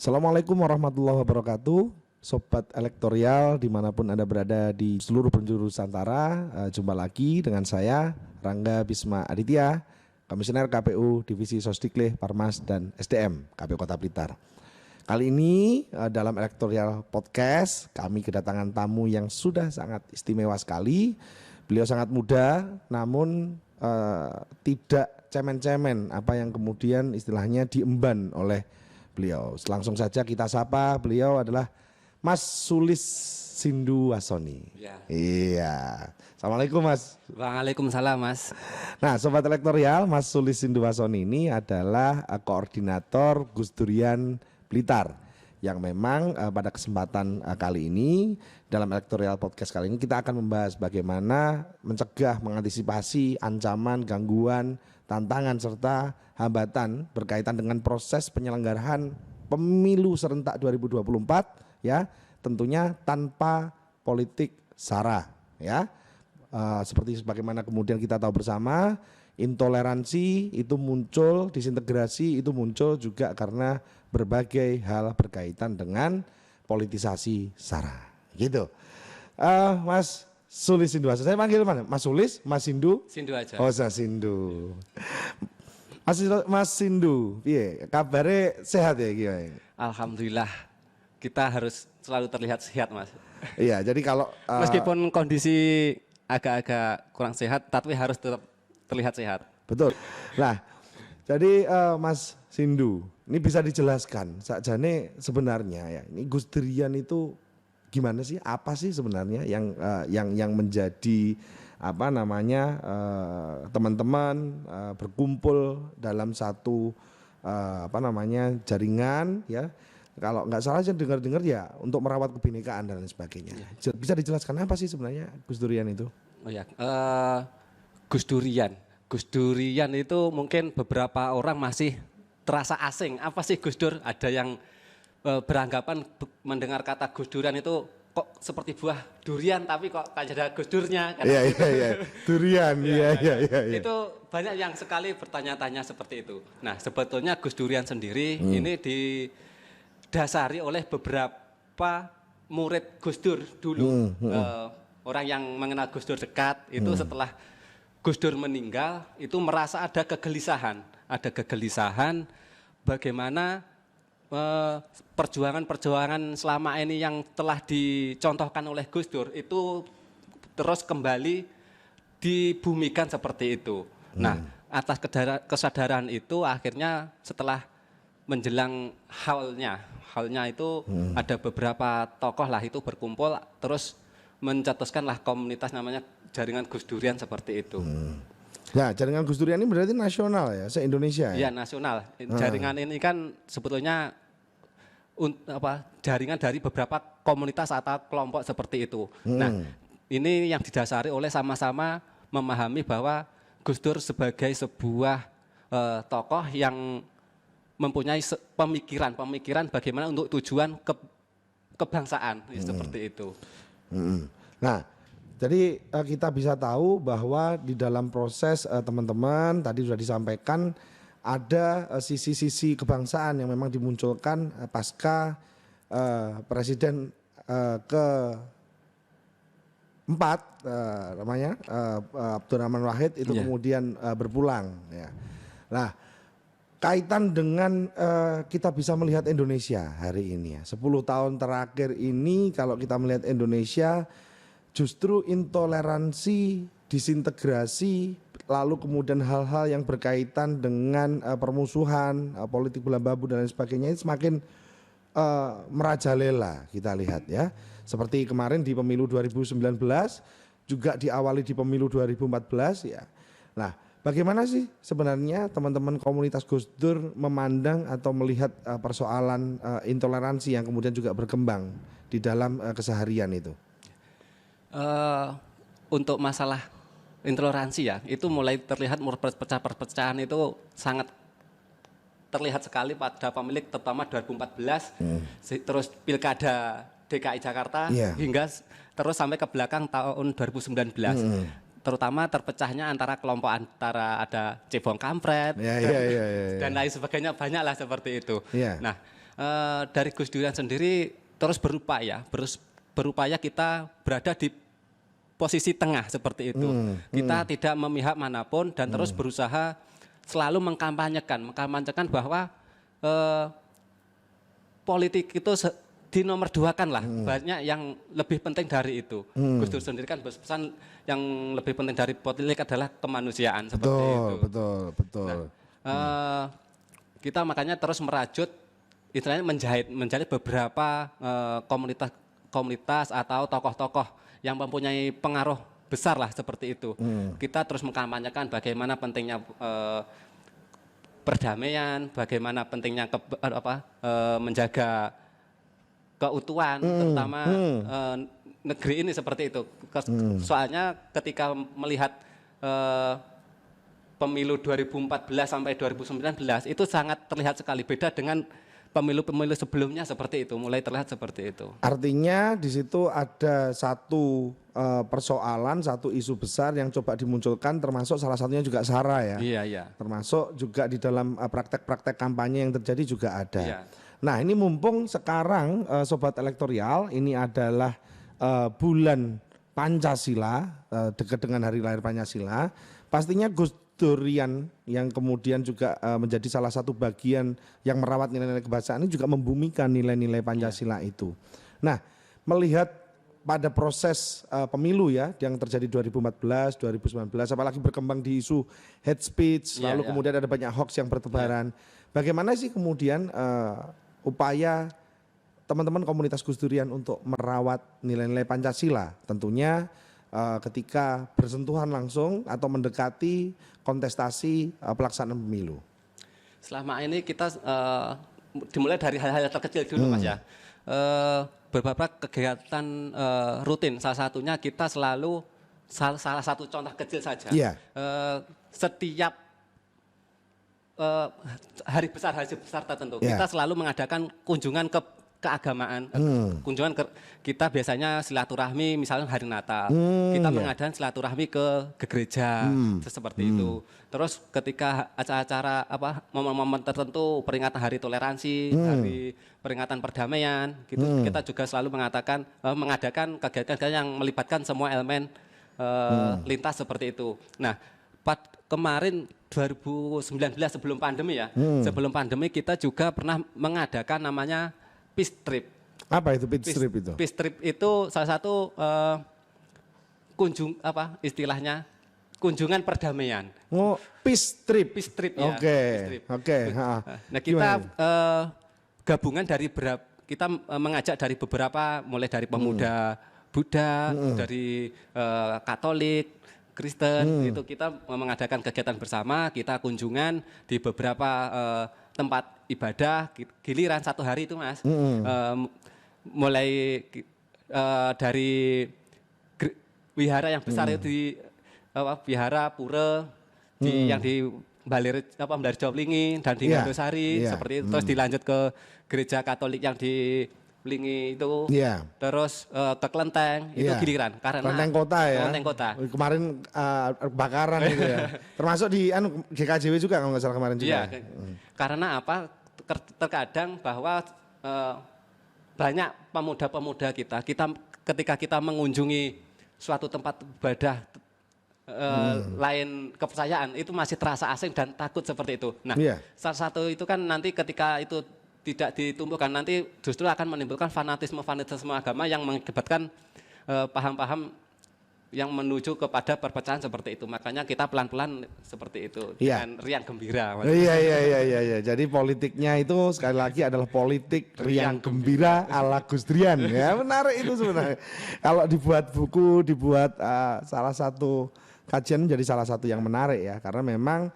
Assalamualaikum warahmatullahi wabarakatuh. Sobat elektorial dimanapun Anda berada di seluruh penjuru Nusantara, jumpa lagi dengan saya Rangga Bisma Aditya, Komisioner KPU Divisi Sosdikleh, Parmas dan SDM KPU Kota Blitar. Kali ini dalam elektorial podcast kami kedatangan tamu yang sudah sangat istimewa sekali. Beliau sangat muda namun tidak cemen-cemen apa yang kemudian istilahnya diemban oleh beliau. Langsung saja kita sapa, beliau adalah Mas Sulis Sindu Wasoni. Ya. Iya. Assalamualaikum Mas. Waalaikumsalam Mas. Nah Sobat Elektorial, Mas Sulis Sindu Wasoni ini adalah koordinator Gus Durian Blitar. Yang memang pada kesempatan kali ini dalam elektorial podcast kali ini kita akan membahas bagaimana mencegah, mengantisipasi ancaman, gangguan, tantangan serta hambatan berkaitan dengan proses penyelenggaraan pemilu serentak 2024 ya, tentunya tanpa politik sara ya. Seperti sebagaimana kemudian kita tahu bersama, intoleransi itu muncul, disintegrasi itu muncul juga karena berbagai hal berkaitan dengan politisasi sara gitu. Mas Sulis Sindu, saya panggil mana? Mas Sulis, Mas Sindu? Sindu aja. Oh, saya Sindu. Mas Sindu, iya, kabarnya sehat ya gimana? Alhamdulillah, kita harus selalu terlihat sehat Mas. Iya, jadi kalau meskipun kondisi agak-agak kurang sehat, tapi harus tetap terlihat sehat. Betul. Nah, jadi Mas Sindu, ini bisa dijelaskan sakjane sebenarnya ya, ini Gus Durian itu gimana sih? Apa sih sebenarnya yang menjadi apa namanya teman-teman berkumpul dalam satu apa namanya jaringan ya, kalau nggak salah saya dengar-dengar ya untuk merawat kebinekaan dan lain sebagainya. Bisa dijelaskan apa sih sebenarnya Gus Durian itu? Oh ya, Gus Durian itu mungkin beberapa orang masih terasa asing. Apa sih Gus Dur? Ada yang beranggapan mendengar kata Gus Durian itu kok seperti buah durian tapi kok kayak ada Gus Durnya. Iya. Durian, iya. Itu banyak yang sekali bertanya-tanya seperti itu. Nah sebetulnya Gus Durian sendiri ini didasari oleh beberapa murid Gus Dur dulu. Orang yang mengenal Gus Dur dekat itu setelah Gus Dur meninggal itu merasa ada kegelisahan bagaimana perjuangan selama ini yang telah dicontohkan oleh Gus Dur itu terus kembali dibumikan seperti itu. Nah, atas kesadaran itu akhirnya setelah menjelang haulnya itu ada beberapa tokoh lah itu berkumpul terus mencetuskanlah komunitas namanya Jaringan Gus Durian seperti itu. Nah, Jaringan Gus Durian ini berarti nasional ya, se-Indonesia ya? Iya, nasional. Jaringan ini kan sebetulnya jaringan dari beberapa komunitas atau kelompok seperti itu. Nah, ini yang didasari oleh sama-sama memahami bahwa Gus Dur sebagai sebuah tokoh yang mempunyai pemikiran bagaimana untuk tujuan kebangsaan seperti itu. Nah, jadi kita bisa tahu bahwa di dalam proses teman-teman tadi sudah disampaikan ada sisi-sisi kebangsaan yang memang dimunculkan pasca Presiden keempat namanya Abdurrahman Wahid itu kemudian berpulang. Ya. Nah, kaitan dengan kita bisa melihat Indonesia hari ini ya. 10 tahun terakhir ini kalau kita melihat Indonesia justru intoleransi, disintegrasi, lalu kemudian hal-hal yang berkaitan dengan permusuhan, politik bola babu dan lain sebagainya itu semakin merajalela kita lihat ya. Seperti kemarin di pemilu 2019 juga diawali di pemilu 2014 ya. Nah, bagaimana sih sebenarnya teman-teman komunitas Gus Dur memandang atau melihat persoalan intoleransi yang kemudian juga berkembang di dalam keseharian itu? Untuk masalah intoleransi ya, itu mulai terlihat perpecahan itu sangat terlihat sekali pada pemilik terutama 2014, terus pilkada DKI Jakarta hingga terus sampai ke belakang tahun 2019. Terutama terpecahnya antara kelompok antara ada cebong kampret dan lain sebagainya, banyaklah seperti itu. Nah, Dari Gus Durian sendiri terus berupaya kita berada di posisi tengah seperti itu. Kita tidak memihak manapun dan terus berusaha selalu mengkampanyekan bahwa politik itu dinomorduakan lah. Banyak yang lebih penting dari itu. Gus Dur sendiri kan berpesan yang lebih penting dari politik adalah kemanusiaan seperti itu. Betul. Nah, kita makanya terus merajut, istilahnya menjadi beberapa komunitas atau tokoh-tokoh yang mempunyai pengaruh besar lah seperti itu. Kita terus mengkampanyekan bagaimana pentingnya perdamaian, bagaimana pentingnya menjaga keutuhan, terutama negeri ini seperti itu. Soalnya ketika melihat pemilu 2014 sampai 2019 itu sangat terlihat sekali beda dengan pemilu-pemilu sebelumnya seperti itu, mulai terlihat seperti itu. Artinya di situ ada satu persoalan, satu isu besar yang coba dimunculkan, termasuk salah satunya juga SARA ya. Iya. Termasuk juga di dalam praktek-praktek kampanye yang terjadi juga ada. Iya. Nah ini mumpung sekarang Sobat Elektorial ini adalah bulan Pancasila, dekat dengan hari lahir Pancasila, pastinya Gus Durian yang kemudian juga menjadi salah satu bagian yang merawat nilai-nilai kebangsaan ini juga membumikan nilai-nilai Pancasila itu. Nah, melihat pada proses pemilu ya yang terjadi 2014, 2019, apalagi berkembang di isu hate speech, lalu kemudian ada banyak hoax yang bertebaran. Bagaimana sih kemudian upaya teman-teman komunitas Gus Durian untuk merawat nilai-nilai Pancasila? Tentunya ketika bersentuhan langsung atau mendekati kontestasi pelaksanaan pemilu. Selama ini kita dimulai dari hal-hal terkecil dulu Mas ya. Beberapa kegiatan rutin, salah satunya kita selalu salah satu contoh kecil saja. Setiap hari besar tertentu kita selalu mengadakan kunjungan keagamaan, kunjungan kita biasanya silaturahmi, misalnya hari Natal, kita mengadakan silaturahmi ke gereja, seperti itu. Terus ketika acara-acara momen-momen tertentu, peringatan hari toleransi, hari peringatan perdamaian, gitu, kita juga selalu mengadakan kegiatan-kegiatan yang melibatkan semua elemen lintas seperti itu. Nah, kemarin 2019 sebelum pandemi ya, sebelum pandemi kita juga pernah mengadakan namanya Peace Trip. Apa itu Peace Trip itu? Peace Trip itu salah satu istilahnya kunjungan perdamaian. Oh, Peace Trip. Peace Trip ya. Oke. Nah, kita gabungan dari kita mengajak dari beberapa, mulai dari pemuda Buddha, dari Katolik, Kristen, itu kita mengadakan kegiatan bersama, kita kunjungan di beberapa tempat ibadah, giliran satu hari itu Mas, mulai dari wihara yang besar itu di wihara pura yang di Balir Joblingi dan di Gandosari seperti itu, terus dilanjut ke gereja Katolik yang di Blingi itu, terus ke Klenteng, itu giliran karena Klenteng Kota ya. Klenteng Kota. Kemarin kebakaran gitu ya. Termasuk di GKJW juga kalau nggak salah kemarin juga. Iya, karena apa? Terkadang bahwa banyak pemuda-pemuda kita ketika kita mengunjungi suatu tempat ibadah lain kepercayaan itu masih terasa asing dan takut seperti itu. Nah, salah satu itu kan nanti ketika itu tidak ditumbuhkan, nanti justru akan menimbulkan fanatisme agama yang mengakibatkan paham-paham yang menuju kepada perpecahan seperti itu. Makanya kita pelan-pelan seperti itu dengan riang gembira. Iya. Jadi politiknya itu sekali lagi adalah politik riang gembira ala Gus Durian. Ya, menarik itu sebenarnya. Kalau dibuat buku, dibuat salah satu kajian menjadi salah satu yang menarik ya, karena memang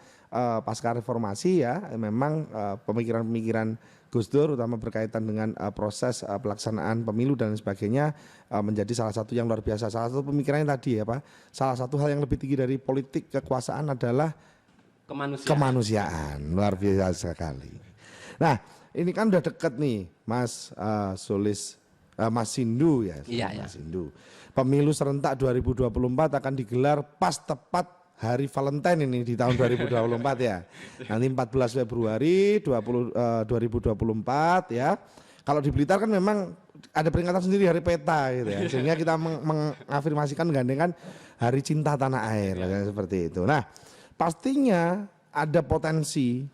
pasca reformasi ya, memang pemikiran-pemikiran Gus Dur utama berkaitan dengan proses pelaksanaan pemilu dan sebagainya menjadi salah satu yang luar biasa. Salah satu pemikirannya tadi ya Pak, salah satu hal yang lebih tinggi dari politik kekuasaan adalah kemanusiaan. Luar biasa sekali. Nah ini kan udah deket nih Mas Mas Sindu ya. Iya. Mas Sindu. Pemilu serentak 2024 akan digelar pas tepat hari Valentine ini di tahun 2024 ya. Nanti 14 Februari 2024 ya. Kalau di Blitar kan memang ada peringatan sendiri hari peta gitu ya. Sehingga kita mengafirmasikan gandengan hari cinta tanah air seperti itu. Nah, pastinya ada potensi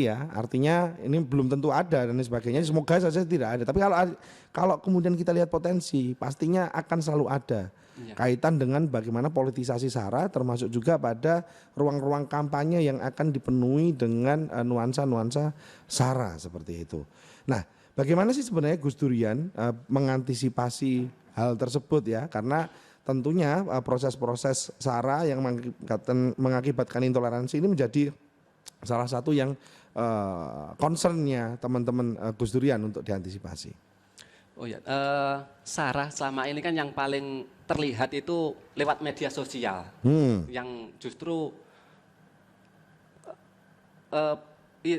ya. Artinya ini belum tentu ada dan sebagainya. Semoga saja tidak ada. Tapi kalau kemudian kita lihat potensi, pastinya akan selalu ada. Kaitan dengan bagaimana politisasi SARA termasuk juga pada ruang-ruang kampanye yang akan dipenuhi dengan nuansa-nuansa SARA seperti itu. Nah, bagaimana sih sebenarnya Gus Durian mengantisipasi hal tersebut ya? Karena tentunya proses-proses SARA yang mengakibatkan intoleransi ini menjadi salah satu yang concernnya teman-teman Gus Durian untuk diantisipasi. Oh ya, SARA selama ini kan yang paling terlihat itu lewat media sosial, yang justru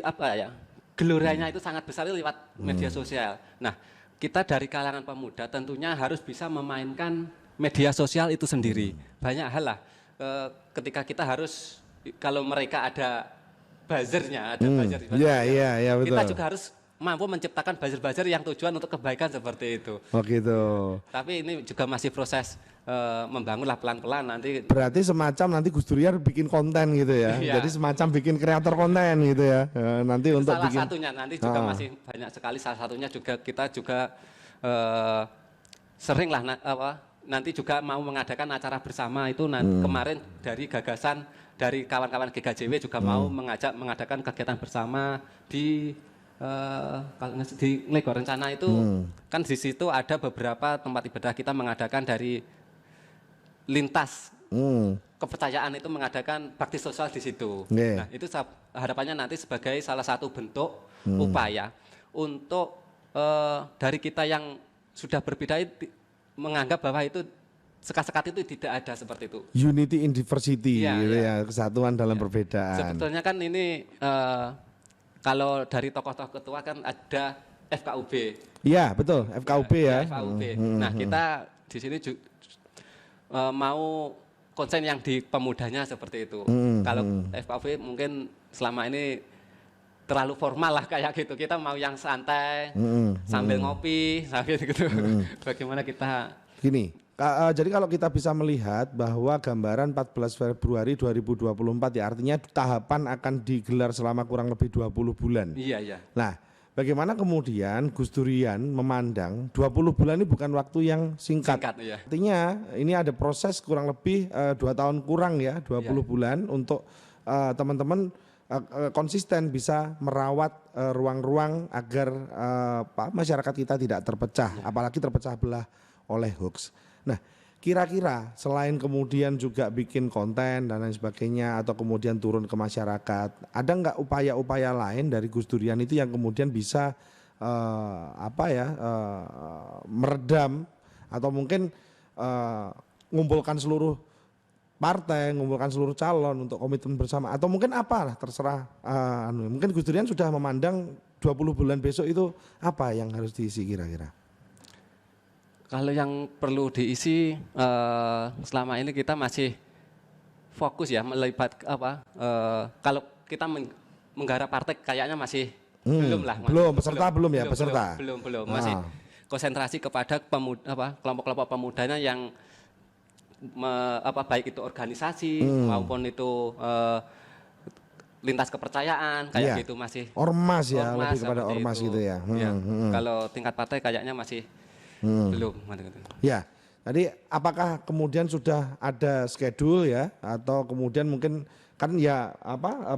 apa ya, geloranya itu sangat besar lewat media sosial. Nah, kita dari kalangan pemuda tentunya harus bisa memainkan media sosial itu sendiri. Banyak hal lah, ketika kita harus, kalau mereka ada buzzernya, ada buzzer, betul. Kita juga harus mampu menciptakan buzzer-buzzer yang tujuan untuk kebaikan seperti itu. Oh gitu. Tapi ini juga masih proses membangunlah pelan-pelan nanti. Berarti semacam nanti Gus Durian bikin konten gitu ya. Iya. Jadi semacam bikin kreator konten gitu ya. Nanti untuk salah bikin. Satunya nanti juga masih banyak sekali. Salah satunya juga kita juga sering lah nanti juga mau mengadakan acara bersama itu kemarin dari gagasan dari kawan-kawan GKJW juga mau mengadakan kegiatan bersama di Nglegor Rencana itu kan di situ ada beberapa tempat ibadah kita mengadakan dari lintas kepercayaan itu mengadakan bakti sosial di situ. Nah, itu harapannya nanti sebagai salah satu bentuk upaya untuk dari kita yang sudah berbeda menganggap bahwa itu sekat-sekat itu tidak ada seperti itu. Unity in diversity gitu ya, kesatuan dalam perbedaan. Sebetulnya kan ini kalau dari tokoh-tokoh ketua kan ada FKUB. Iya betul, FKUB ya. FKUB. Nah kita di sini mau konsen yang di pemudanya seperti itu. Kalau FKUB mungkin selama ini terlalu formal lah kayak gitu. Kita mau yang santai, sambil ngopi, sambil gitu. Bagaimana kita? Gini. Jadi kalau kita bisa melihat bahwa gambaran 14 Februari 2024 ya artinya tahapan akan digelar selama kurang lebih 20 bulan. Iya. Nah, bagaimana kemudian Gus Durian memandang 20 bulan ini bukan waktu yang singkat. Iya. Artinya ini ada proses kurang lebih 2 tahun kurang ya, 20 bulan untuk teman-teman konsisten bisa merawat ruang-ruang agar masyarakat kita tidak terpecah, apalagi terpecah belah oleh hoax. Nah, kira-kira selain kemudian juga bikin konten dan lain sebagainya atau kemudian turun ke masyarakat, ada nggak upaya-upaya lain dari Gus Durian itu yang kemudian bisa meredam atau mungkin ngumpulkan seluruh partai, ngumpulkan seluruh calon untuk komitmen bersama atau mungkin apalah terserah. Mungkin Gus Durian sudah memandang 20 bulan besok itu apa yang harus diisi kira-kira? Kalau yang perlu diisi selama ini kita masih fokus ya melibat kalau kita menggarap partai kayaknya masih belum lah. Belum peserta belum ya peserta. Belum masih konsentrasi kepada kelompok-kelompok pemudanya yang baik itu organisasi maupun itu lintas kepercayaan kayak gitu masih. Ormas ya lebih kepada ormas gitu ya. Kalau tingkat partai kayaknya masih belum. Ya, tadi apakah kemudian sudah ada schedule ya atau kemudian mungkin kan ya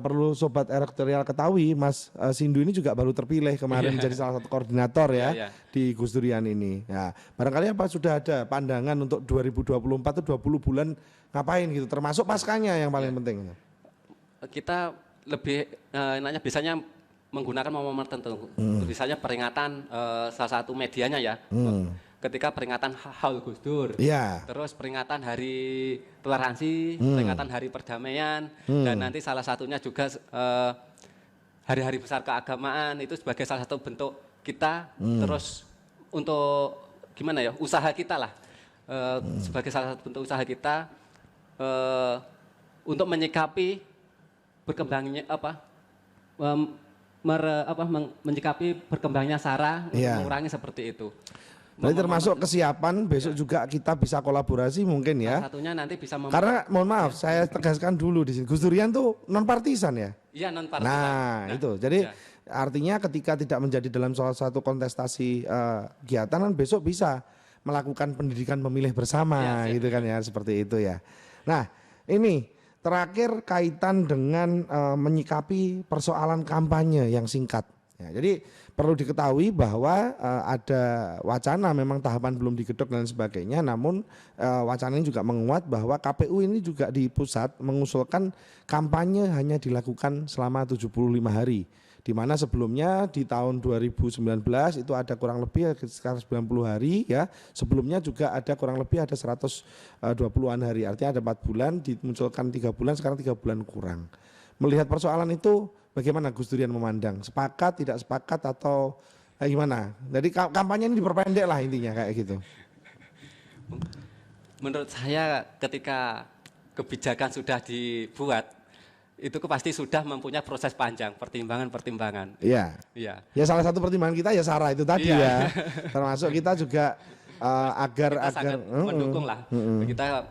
perlu sobat elektoral ketahui Mas Sindu ini juga baru terpilih kemarin menjadi salah satu koordinator ya di Gus Durian ini. Ya, barangkali apa sudah ada pandangan untuk 2024 itu 20 bulan ngapain gitu termasuk paskanya yang paling penting. Kita lebih biasanya menggunakan momen tertentu, misalnya peringatan salah satu medianya ya, ketika peringatan Haul Gus Dur, terus peringatan Hari Toleransi, peringatan Hari Perdamaian, dan nanti salah satunya juga hari-hari besar keagamaan itu sebagai salah satu bentuk kita, terus untuk gimana ya usaha kita lah, sebagai salah satu bentuk usaha kita untuk menyikapi berkembangnya menyikapi berkembangnya SARA untuk Iya. mengurangi seperti itu. Berarti termasuk kesiapan besok juga kita bisa kolaborasi mungkin ya. Salah satunya nanti bisa Karena mohon maaf, saya tegaskan dulu di sini. Gus Durian tuh non partisan ya. iya non partisan. Nah, itu. Jadi ya. artinya ketika tidak menjadi dalam salah satu kontestasi kegiatan kan besok bisa melakukan pendidikan pemilih bersama Ya, gitu kan ya, seperti itu ya. Nah, ini terakhir kaitan dengan menyikapi persoalan kampanye yang singkat. Ya, jadi perlu diketahui bahwa ada wacana memang tahapan belum digedok dan sebagainya, namun wacana ini juga menguat bahwa KPU ini juga di pusat mengusulkan kampanye hanya dilakukan selama 75 hari. Di mana sebelumnya di tahun 2019 itu ada kurang lebih sekitar 90 hari ya. Sebelumnya juga ada kurang lebih ada 120-an hari. Artinya ada 4 bulan, dimunculkan 3 bulan, sekarang 3 bulan kurang. Melihat persoalan itu bagaimana Gus Durian memandang? Sepakat, tidak sepakat atau gimana? Jadi kampanye ini diperpendek lah intinya kayak gitu. Menurut saya ketika kebijakan sudah dibuat itu pasti sudah mempunyai proses panjang, pertimbangan-pertimbangan. Iya. Iya. Ya salah satu pertimbangan kita ya SARA itu tadi Iya. ya. Termasuk kita juga agar Sangat mendukung lah. Kita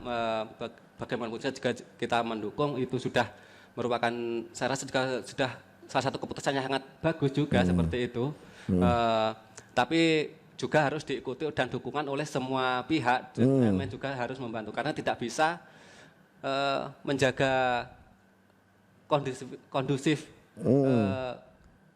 bagaimanapun juga kita mendukung itu sudah merupakan saya rasa juga sudah salah satu keputusan yang sangat bagus juga seperti itu. Tapi juga harus diikuti dan dukungan oleh semua pihak. Elemen juga harus membantu karena tidak bisa menjaga kondusif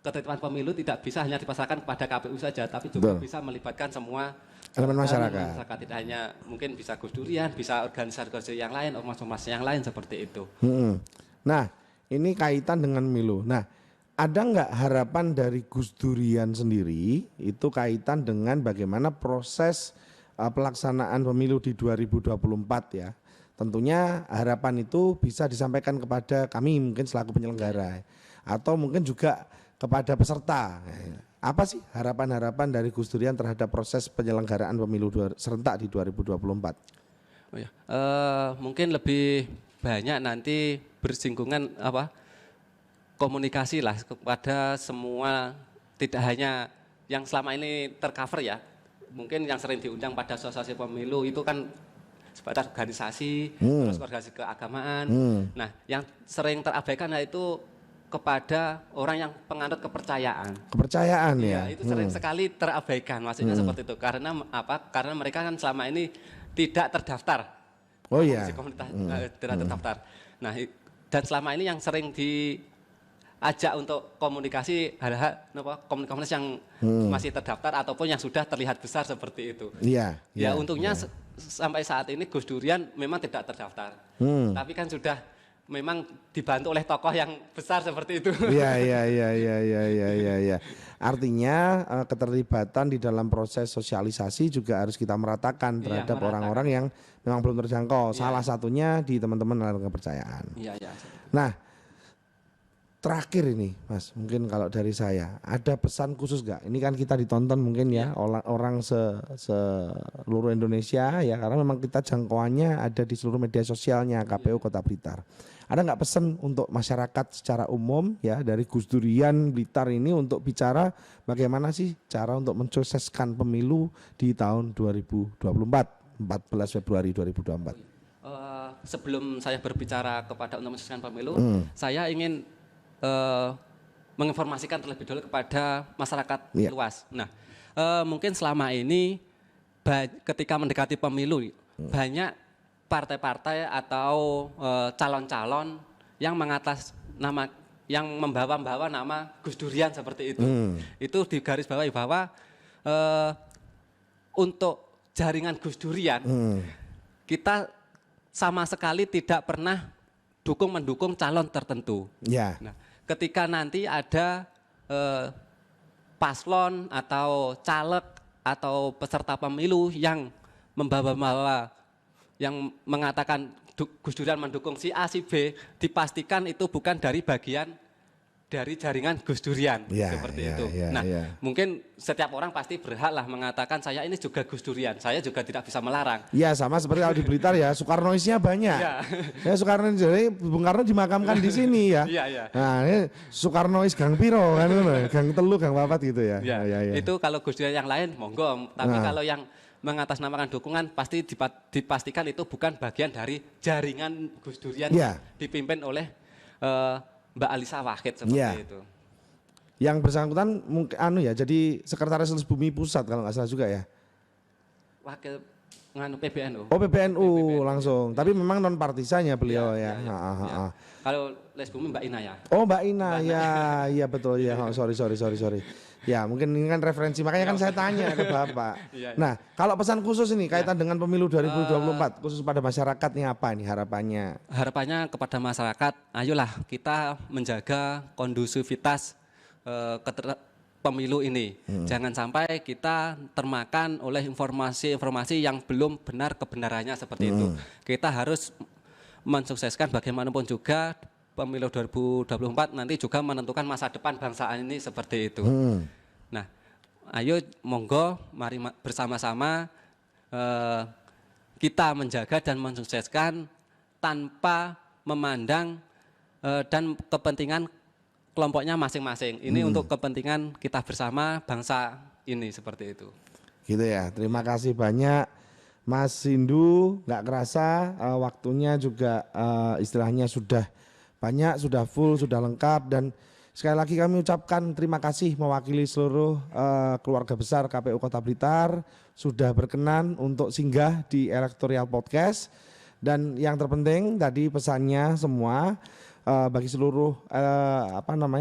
ketertiban pemilu tidak bisa hanya dipasarkan kepada KPU saja, tapi juga bisa melibatkan semua elemen masyarakat. Tidak hanya mungkin bisa Gus Durian, bisa organisasi yang lain, ormas-ormas yang lain seperti itu. Nah, ini kaitan dengan pemilu. Nah, ada nggak harapan dari Gus Durian sendiri itu kaitan dengan bagaimana proses pelaksanaan pemilu di 2024 ya? Tentunya harapan itu bisa disampaikan kepada kami mungkin selaku penyelenggara atau mungkin juga kepada peserta. Apa sih harapan-harapan dari Gus Durian terhadap proses penyelenggaraan pemilu serentak di 2024? Oh ya, mungkin lebih banyak nanti bersinggungan komunikasi lah kepada semua, tidak hanya yang selama ini tercover ya. Mungkin yang sering diundang pada asosiasi pemilu itu kan sebatas organisasi, terus organisasi keagamaan. Nah, yang sering terabaikan itu kepada orang yang penganut kepercayaan. Kepercayaan ya? Itu sering sekali terabaikan, maksudnya seperti itu. Karena apa? Karena mereka kan selama ini tidak terdaftar. Oh iya. Komunitas tidak terdaftar. Nah, dan selama ini yang sering diajak untuk komunikasi hal-hal komunitas yang masih terdaftar ataupun yang sudah terlihat besar seperti itu. Iya. Ya untungnya sampai saat ini Gus Durian memang tidak terdaftar, tapi kan sudah memang dibantu oleh tokoh yang besar seperti itu. Iya. Artinya keterlibatan di dalam proses sosialisasi juga harus kita meratakan terhadap orang-orang yang memang belum terjangkau. Salah satunya di teman-teman aliran kepercayaan. Iya. Nah, terakhir ini Mas, mungkin kalau dari saya ada pesan khusus gak? Ini kan kita ditonton mungkin ya orang seluruh Indonesia ya, karena memang kita jangkauannya ada di seluruh media sosialnya KPU Kota Blitar. Ada nggak pesan untuk masyarakat secara umum ya dari Gus Durian Blitar ini untuk bicara bagaimana sih cara untuk mensukseskan pemilu di tahun 2024, 14 Februari 2024? Sebelum saya berbicara kepada untuk mensukseskan pemilu, saya ingin menginformasikan terlebih dahulu kepada masyarakat luas. Nah, mungkin selama ini ketika mendekati pemilu banyak partai-partai atau calon-calon yang yang membawa nama Gus Durian seperti itu. Itu digarisbawahi bahwa untuk jaringan Gus Durian kita sama sekali tidak pernah mendukung calon tertentu. Ya. Nah, ketika nanti ada paslon atau caleg atau peserta pemilu yang membawa yang mengatakan Gus Durian mendukung si A, si B, dipastikan itu bukan dari bagian dari jaringan Gus Durian Ya, seperti ya, itu. ya, Nah, ya. mungkin setiap orang pasti berhak lah mengatakan saya ini juga Gus Durian. Saya juga tidak bisa melarang. Ya sama seperti kalau di Blitar ya, Soekarnoisnya banyak. Iya. Ya Soekarno, jadi Bung Karno dimakamkan di sini ya. Iya, iya. Nah ini Soekarnois Gang Piro kan, Gang Telu, Gang Papat gitu ya. Ya, Ya, ya. itu kalau Gus Durian yang lain monggo. Tapi kalau yang mengatasnamakan dukungan pasti dipastikan itu bukan bagian dari jaringan Gus Durian Ya. dipimpin oleh Mbak Alisa Wahid seperti Ya. itu. Yang bersangkutan mungkin jadi Sekretaris Bumi Pusat kalau nggak salah juga ya. Wakil nganu PBNU. Oh PBNU langsung, tapi memang non partisannya beliau Iya, ya. iya, iya. Kalau Les Bumi Mbak Ina ya. Oh Mbak Ina ya, iya betul ya. Oh, sorry. Ya mungkin ini kan referensi, makanya kan saya tanya ke Bapak. Iya, iya. Nah kalau pesan khusus ini kaitan dengan pemilu 2024 khusus pada masyarakat ini apa nih harapannya? Harapannya kepada masyarakat, ayolah kita menjaga kondusivitas pemilu ini. Jangan sampai kita termakan oleh informasi-informasi yang belum benar kebenarannya seperti itu. Kita harus mensukseskan bagaimanapun juga pemilu 2024 nanti juga menentukan masa depan bangsa ini seperti itu. Nah, ayo monggo mari bersama-sama kita menjaga dan mensukseskan tanpa memandang dan kepentingan kelompoknya masing-masing. Ini untuk kepentingan kita bersama bangsa ini seperti itu. Gitu ya. Terima kasih banyak Mas Sindu. Nggak kerasa waktunya juga istilahnya sudah banyak, sudah full, sudah lengkap, dan sekali lagi kami ucapkan terima kasih mewakili seluruh keluarga besar KPU Kota Blitar sudah berkenan untuk singgah di Elektoral Podcast. Dan yang terpenting tadi pesannya semua bagi seluruh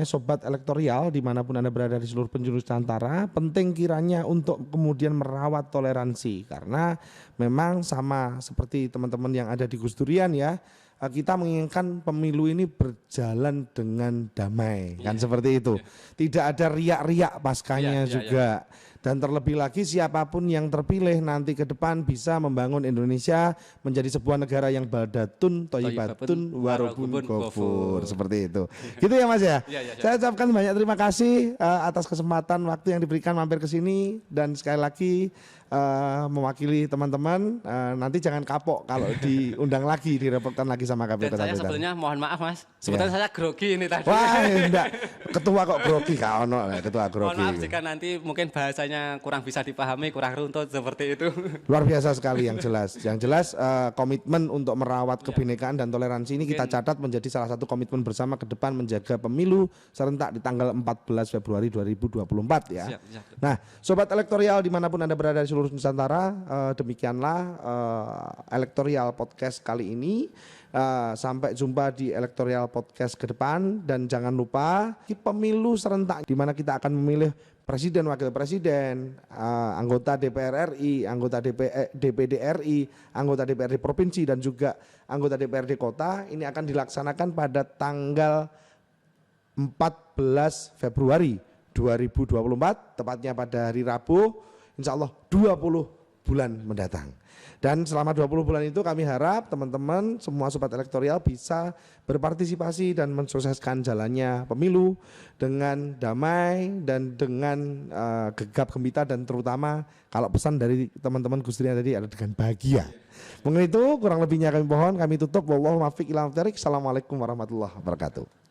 sobat elektoral dimanapun Anda berada di seluruh penjuru Nusantara, penting kiranya untuk kemudian merawat toleransi, karena memang sama seperti teman-teman yang ada di Gus Durian ya, kita menginginkan pemilu ini berjalan dengan damai, kan seperti itu. Tidak ada riak-riak paskanya juga. Dan terlebih lagi siapapun yang terpilih nanti ke depan bisa membangun Indonesia menjadi sebuah negara yang baldatun, thayyibatun, warobun ghafur. Seperti itu. Gitu ya Mas ya? Saya ucapkan banyak terima kasih atas kesempatan waktu yang diberikan mampir ke sini, dan sekali lagi mewakili teman-teman, nanti jangan kapok kalau diundang lagi, direpotkan lagi sama KPU Kota Saya Blitar. sebetulnya mohon maaf Mas, sebetulnya saya grogi ini tadi. Wah enggak, ketua kok grogi, kak ono ketua grogi. Mohon maaf jika nanti mungkin bahasanya kurang bisa dipahami, kurang runtut seperti itu. Luar biasa sekali yang jelas. Yang jelas komitmen untuk merawat kebinekaan dan toleransi ini kita catat menjadi salah satu komitmen bersama ke depan menjaga pemilu serentak di tanggal 14 Februari 2024 ya. Siap. Nah, sobat elektoral dimanapun Anda berada di seluruh Nusantara, demikianlah Elektoral Podcast kali ini. Sampai jumpa di Elektoral Podcast ke depan, dan jangan lupa di pemilu serentak di mana kita akan memilih presiden, wakil presiden, anggota DPR RI, anggota DPD RI, anggota DPRD provinsi, dan juga anggota DPRD kota. Ini akan dilaksanakan pada tanggal 14 Februari 2024, tepatnya pada hari Rabu, insya Allah 20 bulan mendatang. Dan selama 20 bulan itu kami harap teman-teman semua sobat elektoral bisa berpartisipasi dan mensukseskan jalannya pemilu dengan damai dan dengan gegap gempita, dan terutama kalau pesan dari teman-teman Gus Durian tadi ada dengan bahagia. Mengenai itu kurang lebihnya kami mohon kami tutup. Wallahu muwaffiq ila aqwamit thoriq. Assalamualaikum warahmatullahi wabarakatuh.